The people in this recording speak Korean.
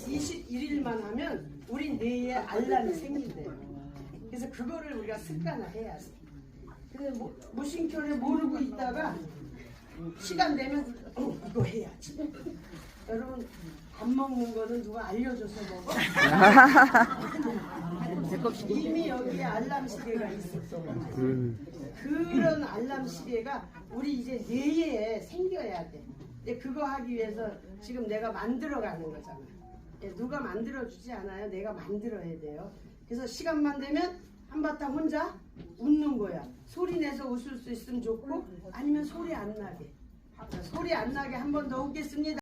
21일만 하면 우리 뇌에 알람이 생긴대요. 그래서 그거를 우리가 습관화해야 돼. 근데 무심결에 모르고 있다가 시간 되면 이거 해야지. 여러분 밥 먹는 거는 누가 알려줘서 먹어? 이미 여기에 알람 시계가 있었어. 그런 알람 시계가 우리 이제 뇌에 생겨야 돼. 근데 그거 하기 위해서 지금 내가 만들어가는 거잖아. 누가 만들어주지 않아요. 내가 만들어야 돼요. 그래서 시간만 되면 한바탕 혼자 웃는 거야. 소리 내서 웃을 수 있으면 좋고 아니면 소리 안 나게. 소리 안 나게 한 번 더 웃겠습니다.